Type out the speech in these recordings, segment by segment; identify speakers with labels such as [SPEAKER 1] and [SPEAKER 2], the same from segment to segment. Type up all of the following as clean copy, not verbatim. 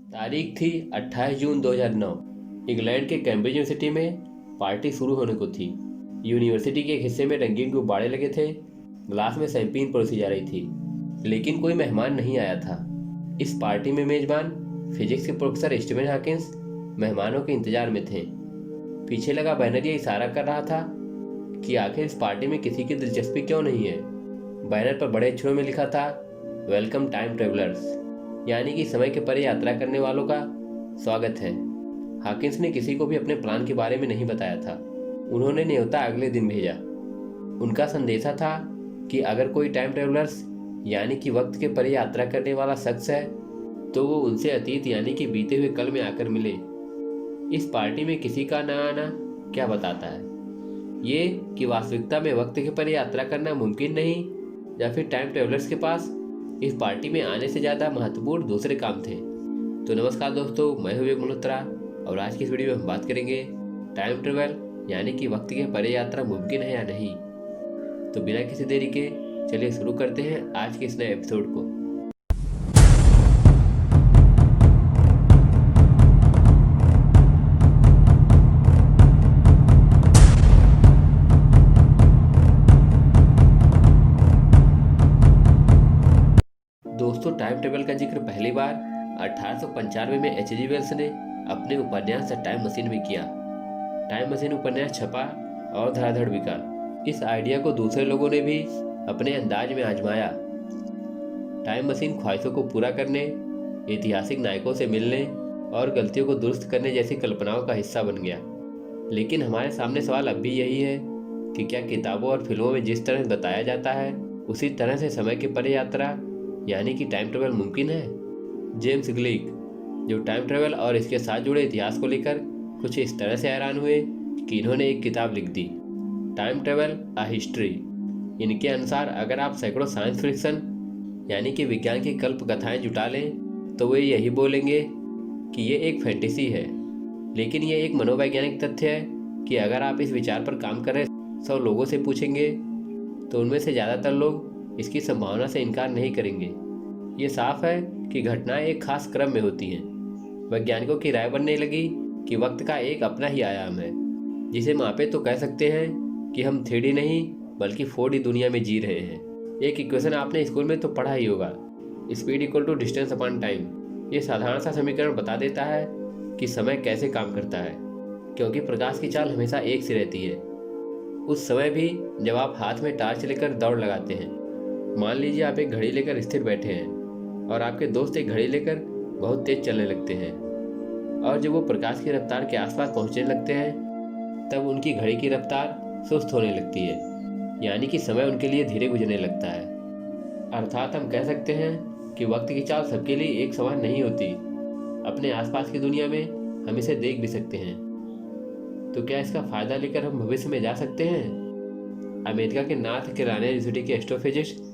[SPEAKER 1] तारीख थी 28 जून 2009। इंग्लैंड के कैम्ब्रिज यूनिवर्सिटी में पार्टी शुरू होने को थी। यूनिवर्सिटी के एक हिस्से में रंगीन गुब्बारे लगे थे। ग्लास में शैंपेन परोसी जा रही थी, लेकिन कोई मेहमान नहीं आया था। इस पार्टी में मेजबान फिजिक्स के प्रोफेसर स्टीवन हॉकिंस मेहमानों के इंतजार में थे। पीछे लगा बैनर ये इशारा कर रहा था कि आखिर इस पार्टी में किसी की दिलचस्पी क्यों नहीं है। बैनर पर बड़े अक्षरों में लिखा था, वेलकम टाइम ट्रेवलर्स, यानी कि समय के परे यात्रा करने वालों का स्वागत है। हॉकिंस ने किसी को भी अपने प्लान के बारे में नहीं बताया था। उन्होंने न्योता अगले दिन भेजा। उनका संदेशा था कि अगर कोई टाइम ट्रेवलर्स यानी कि वक्त के परे यात्रा करने वाला शख्स है तो वो उनसे अतीत यानी कि बीते हुए कल में आकर मिले। इस पार्टी में किसी का न आना क्या बताता है? ये कि वास्तविकता में वक्त के परे यात्रा करना मुमकिन नहीं, या फिर टाइम ट्रेवलर्स के पास इस पार्टी में आने से ज़्यादा महत्वपूर्ण दूसरे काम थे। तो नमस्कार दोस्तों, मैं हूं विवेक मल्होत्रा और आज की इस वीडियो में हम बात करेंगे टाइम ट्रेवल यानी कि वक्त के परे यात्रा मुमकिन है या नहीं। तो बिना किसी देरी के चलिए शुरू करते हैं आज के इस नए एपिसोड को। दोस्तों, टाइम ट्रेवल का जिक्र पहली बार 1895 में एच जी वेल्स ने अपने उपन्यास द टाइम मशीन में किया। टाइम मशीन उपन्यास छपा और धड़ाधड़ बिका। इस आइडिया को दूसरे लोगों ने भी अपने अंदाज में आजमाया। टाइम मशीन ख्वाहिशों को पूरा करने, ऐतिहासिक नायकों से मिलने और गलतियों को दुरुस्त करने जैसी कल्पनाओं का हिस्सा बन गया। लेकिन हमारे सामने सवाल अब भी यही है कि क्या किताबों और फिल्मों में जिस तरह बताया जाता है उसी तरह से समय के परे यात्रा यानी कि टाइम ट्रेवल मुमकिन है? जेम्स ग्लीक, जो टाइम ट्रेवल और इसके साथ जुड़े इतिहास को लेकर कुछ इस तरह से हैरान हुए कि इन्होंने एक किताब लिख दी, टाइम ट्रेवल अ हिस्ट्री। इनके अनुसार अगर आप सैकड़ों साइंस फिक्शन यानी कि विज्ञान की कल्प कथाएं जुटा लें तो वे यही बोलेंगे कि ये एक फैंटेसी है। लेकिन ये एक मनोवैज्ञानिक तथ्य है कि अगर आप इस विचार पर काम कर रहे 100 लोगों से पूछेंगे तो उनमें से ज़्यादातर लोग इसकी संभावना से इनकार नहीं करेंगे। ये साफ है कि घटनाएं एक खास क्रम में होती हैं। वैज्ञानिकों की राय बनने लगी कि वक्त का एक अपना ही आयाम है, जिसे मापे तो कह सकते हैं कि हम 3D नहीं बल्कि 4D दुनिया में जी रहे हैं। एक इक्वेशन आपने स्कूल में तो पढ़ा ही होगा, speed equal to distance upon time. ये साधारण सा समीकरण बता देता है कि समय कैसे काम करता है, क्योंकि प्रकाश की चाल हमेशा एक सी रहती है। उस समय भी जब आप हाथ में टार्च लेकर दौड़ लगाते हैं। मान लीजिए आप एक घड़ी लेकर स्थिर बैठे हैं और आपके दोस्त एक घड़ी लेकर बहुत तेज चलने लगते हैं, और जब वो प्रकाश की रफ्तार के आसपास पहुंचने लगते हैं तब उनकी घड़ी की रफ्तार सुस्त होने लगती है, यानी कि समय उनके लिए धीरे गुजरने लगता है। अर्थात हम कह सकते हैं कि वक्त की चाल सबके लिए एक समान नहीं होती। अपने आसपास की दुनिया में हम इसे देख भी सकते हैं। तो क्या इसका फायदा लेकर हम भविष्य में जा सकते हैं? अमेरिका के नॉर्थ कैरोलिना यूनिवर्सिटी के एस्ट्रोफिजिस्ट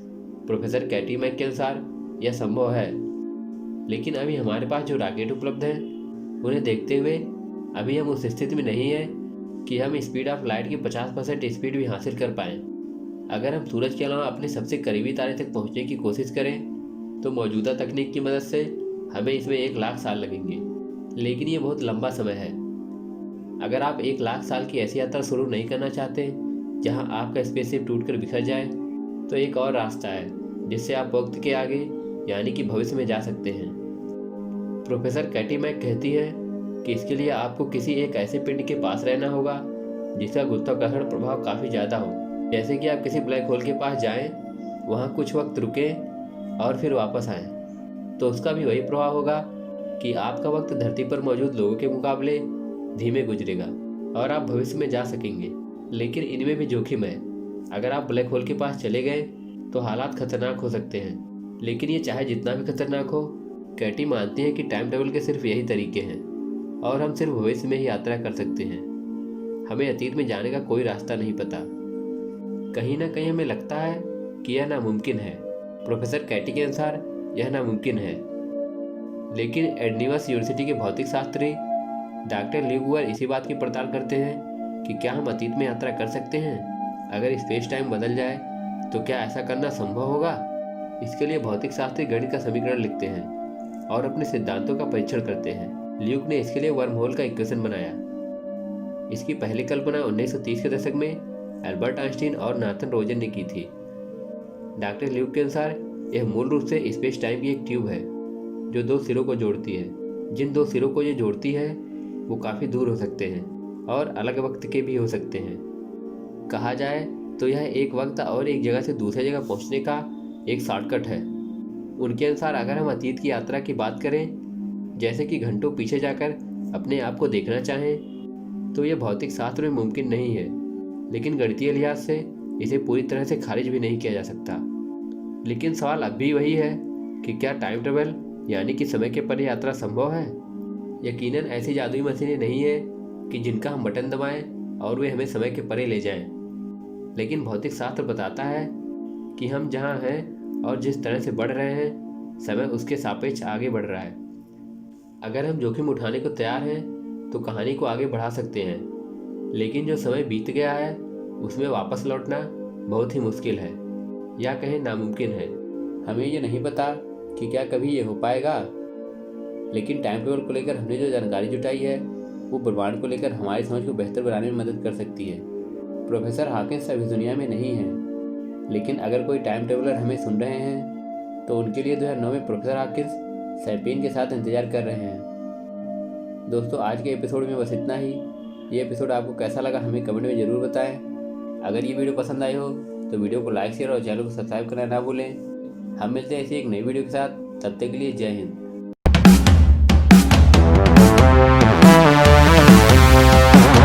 [SPEAKER 1] प्रोफेसर कैटी मैक के अनुसार यह संभव है, लेकिन अभी हमारे पास जो रॉकेट उपलब्ध हैं उन्हें देखते हुए अभी हम उस स्थिति में नहीं है कि हम स्पीड ऑफ लाइट की 50% स्पीड भी हासिल कर पाएं। अगर हम सूरज के अलावा अपने सबसे करीबी तारे तक पहुंचने की कोशिश करें तो मौजूदा तकनीक की मदद से हमें इसमें 1 लाख साल लगेंगे, लेकिन ये बहुत लंबा समय है। अगर आप 1 लाख साल की ऐसी यात्रा शुरू नहीं करना चाहते जहां आपका स्पेसशिप टूटकर बिखर जाए, तो एक और रास्ता है जिससे आप वक्त के आगे यानी कि भविष्य में जा सकते हैं। प्रोफेसर कैटी मैक कहती है कि इसके लिए आपको किसी एक ऐसे पिंड के पास रहना होगा जिसका गुरुत्वाकर्षण प्रभाव काफ़ी ज़्यादा हो। जैसे कि आप किसी ब्लैक होल के पास जाएं, वहाँ कुछ वक्त रुकें और फिर वापस आएं, तो उसका भी वही प्रभाव होगा कि आपका वक्त धरती पर मौजूद लोगों के मुकाबले धीमे गुजरेगा और आप भविष्य में जा सकेंगे। लेकिन इनमें भी जोखिम है। अगर आप ब्लैक होल के पास चले गए तो हालात खतरनाक हो सकते हैं, लेकिन ये चाहे जितना भी खतरनाक हो, कैटी मानती है कि टाइम ट्रेवल के सिर्फ यही तरीके हैं और हम सिर्फ भविष्य में ही यात्रा कर सकते हैं। हमें अतीत में जाने का कोई रास्ता नहीं पता। कहीं ना कहीं हमें लगता है कि यह नामुमकिन है। प्रोफेसर कैटी के अनुसार यह नामुमकिन है, लेकिन एडनीवर्स यूनिवर्सिटी के भौतिक शास्त्री डॉक्टर ल्यूगुअर इसी बात की पड़ताल करते हैं कि क्या हम अतीत में यात्रा कर सकते हैं। अगर स्पेस टाइम बदल जाए तो क्या ऐसा करना संभव होगा? इसके लिए भौतिक शास्त्री गणित का समीकरण लिखते हैं। और अपने सिद्धांतों का परीक्षण करते हैं। ल्यूक ने इसके लिए वर्म होल का इक्वेशन बनाया। इसकी पहली कल्पना 1930 के दशक में एल्बर्ट आइंस्टीन और नाथन रोजन ने की थी। डॉक्टर ल्यूक के अनुसार यह मूल रूप से स्पेस टाइम की एक ट्यूब है जो दो सिरों को जोड़ती है। जिन दो सिरों को ये जोड़ती है वो काफ़ी दूर हो सकते हैं और अलग वक्त के भी हो सकते हैं। कहा जाए तो यह एक वक्त और एक जगह से दूसरी जगह पहुंचने का एक शॉर्टकट है। उनके अनुसार अगर हम अतीत की यात्रा की बात करें, जैसे कि घंटों पीछे जाकर अपने आप को देखना चाहें, तो यह भौतिक शास्त्र में मुमकिन नहीं है, लेकिन गणितीय लिहाज से इसे पूरी तरह से खारिज भी नहीं किया जा सकता। लेकिन सवाल अब भी वही है कि क्या टाइम ट्रेवल यानी कि समय के परे यात्रा संभव है? यकीनन ऐसी जादुई मशीनें नहीं है कि जिनका हम बटन दबाएं और वे हमें समय के परे ले जाएं। लेकिन भौतिक शास्त्र बताता है कि हम जहां हैं और जिस तरह से बढ़ रहे हैं, समय उसके सापेक्ष आगे बढ़ रहा है। अगर हम जोखिम उठाने को तैयार हैं तो कहानी को आगे बढ़ा सकते हैं, लेकिन जो समय बीत गया है उसमें वापस लौटना बहुत ही मुश्किल है, या कहें नामुमकिन है। हमें ये नहीं पता कि क्या कभी ये हो पाएगा, लेकिन टाइम ट्रेवल को लेकर हमने जो जानकारी जुटाई है वो ब्रह्मांड को लेकर हमारी समझ को बेहतर बनाने में मदद कर सकती है। प्रोफेसर हॉकिंस अभी दुनिया में नहीं है, लेकिन अगर कोई टाइम ट्रेवलर हमें सुन रहे हैं तो उनके लिए 2009 में प्रोफेसर हॉकिंस सैपियन के साथ इंतजार कर रहे हैं। दोस्तों, आज के एपिसोड में बस इतना ही। ये एपिसोड आपको कैसा लगा हमें कमेंट में ज़रूर बताएं। अगर ये वीडियो पसंद आई हो तो वीडियो को लाइक, शेयर और चैनल को सब्सक्राइब करना ना भूलें। हम मिलते हैं ऐसी एक नई वीडियो के साथ। तब तक के लिए जय हिंद।